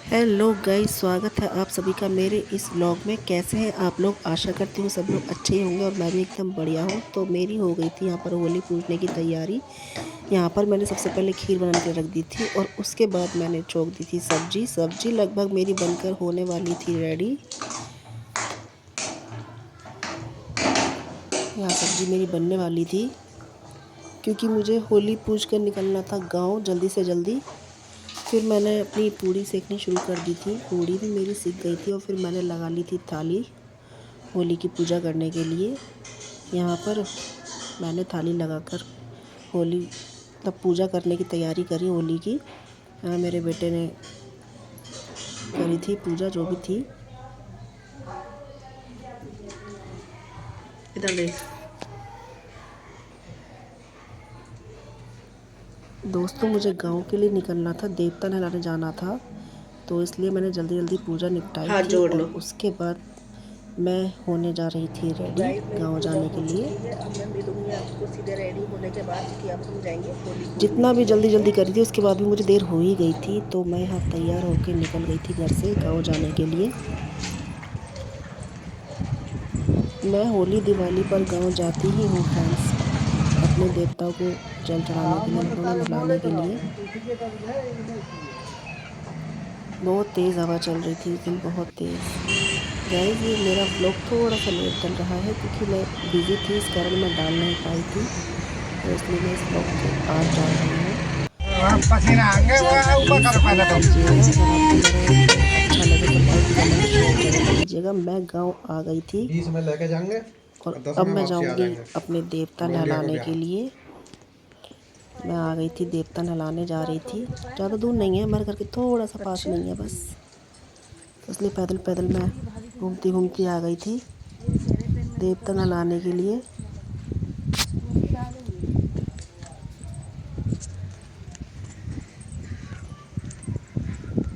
Hello guys, स्वागत है आप सभी का मेरे इस व्लॉग में। कैसे हैं आप लोग? आशा करती हूँ सब लोग अच्छे ही होंगे और मैं भी एकदम बढ़िया हूँ। तो मेरी हो गई थी यहाँ पर होली पूजने की तैयारी। यहाँ पर मैंने सबसे पहले खीर बना के रख दी थी और उसके बाद मैंने चौंक दी थी सब्जी लगभग मेरी बनकर होने वाली थी रेडी। यहाँ सब्जी मेरी बनने वाली थी क्योंकि मुझे होली पूज कर निकलना था गाँव जल्दी से जल्दी। फिर मैंने अपनी पूड़ी सेकनी शुरू कर दी थी। पूड़ी भी मेरी सीख गई थी और फिर मैंने लगा ली थी थाली होली की पूजा करने के लिए। यहाँ पर मैंने थाली लगाकर होली तब पूजा करने की तैयारी करी होली की। यहाँ मेरे बेटे ने करी थी पूजा जो भी थी। इधर देख दोस्तों, मुझे गांव के लिए निकलना था, देवता नहलाने जाना था, तो इसलिए मैंने जल्दी जल्दी पूजा निपटाई थी और उसके बाद मैं होने जा रही थी रेडी गांव जाने के लिए। अब मैं मिलूंगी आपको सीधे रेडी होने के बाद कि अब हम जाएंगे होली। जितना भी जल्दी जल्दी करी थी उसके बाद भी मुझे देर हो ही गई थी, तो मैं यहाँ तैयार होकर निकल गई थी घर से गांव जाने के लिए। मैं होली दिवाली पर गांव जाती ही हूँ फ्रेंड्स, अपने देवताओं को जल चढ़ाने के लिए, उन्हें नहलाने के लिए। बहुत तेज़ हवा चल रही थी उस दिन, बहुत तेज़। गाइस, ये मेरा ब्लॉग थोड़ा सा लेट चल रहा है क्योंकि मैं बिज़ी थी, इस कारण मैं डाल नहीं पाई थी, तो इसलिए मैं इस ब्लॉग को आज डाल रही हूँ। अच्छा लगे तो लाइक कमेंट शेयर जरूर कीजिएगा। मैं गाँव आ गई थी और अब मैं जाऊँगी अपने देवता नहलाने के लिए। मैं आ गई थी, देवता नहलाने जा रही थी। ज़्यादा दूर नहीं है, हमारे घर के थोड़ा सा पास नहीं है बस, तो इसलिए पैदल पैदल मैं घूमती घूमती आ गई थी देवता नहलाने के लिए।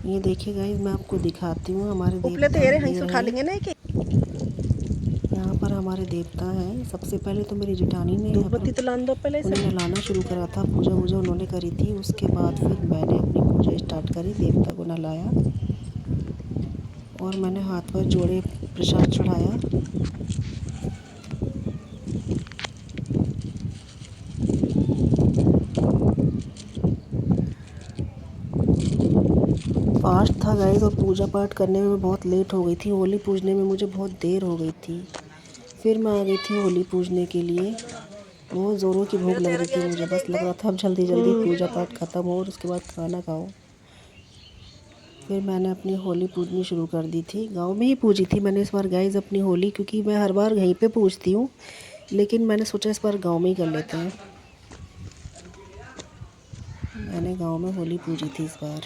ये देखिए गाइस, मैं आपको दिखाती हूँ हमारे देवता उठा लेंगे ना कि यहाँ पर हमारे देवता हैं। सबसे पहले तो मेरी जेठानी ने उन्हें नहलाना शुरू करा था, पूजा वूजा उन्होंने करी थी। उसके बाद फिर मैंने अपनी पूजा स्टार्ट करी, देवता को नहलाया और मैंने हाथ पर जोड़े प्रसाद चढ़ाया। फास्ट था गाइस और पूजा पाठ करने में बहुत लेट हो गई थी। होली पूजने में मुझे बहुत देर हो गई थी। फिर मैं आ गई थी होली पूजने के लिए। बहुत ज़ोरों की भूख लग रही थी मुझे, बस लग रहा था अब जल्दी जल्दी पूजा पाठ ख़त्म हो और उसके बाद खाना खाओ। फिर मैंने अपनी होली पूजनी शुरू कर दी थी। गांव में ही पूजी थी मैंने इस बार गाइस अपनी होली, क्योंकि मैं हर बार यहीं पे पूजती हूँ, लेकिन मैंने सोचा इस बार गांव में ही कर लेते हैं। मैंने गांव में होली पूजी थी इस बार।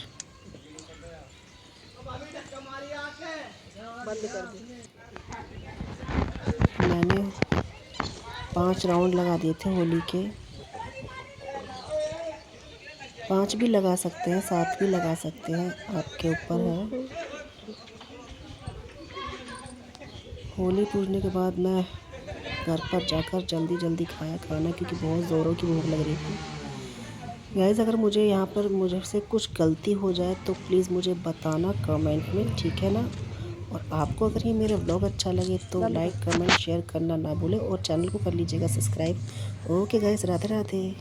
मैंने 5 राउंड लगा दिए थे होली के। 5 भी लगा सकते हैं, 7 भी लगा सकते हैं, आपके ऊपर है। होली पूजने के बाद मैं घर पर जाकर जल्दी जल्दी खाया खाना, क्योंकि बहुत ज़ोरों की भूख लग रही थी। गाइस, अगर मुझे यहाँ पर मुझसे कुछ गलती हो जाए तो प्लीज़ मुझे बताना कमेंट में, ठीक है ना। और आपको अगर ये मेरा ब्लॉग अच्छा लगे तो लाइक कमेंट शेयर करना ना भूलें और चैनल को कर लीजिएगा subscribe. Okay guys, Radhe Radhe.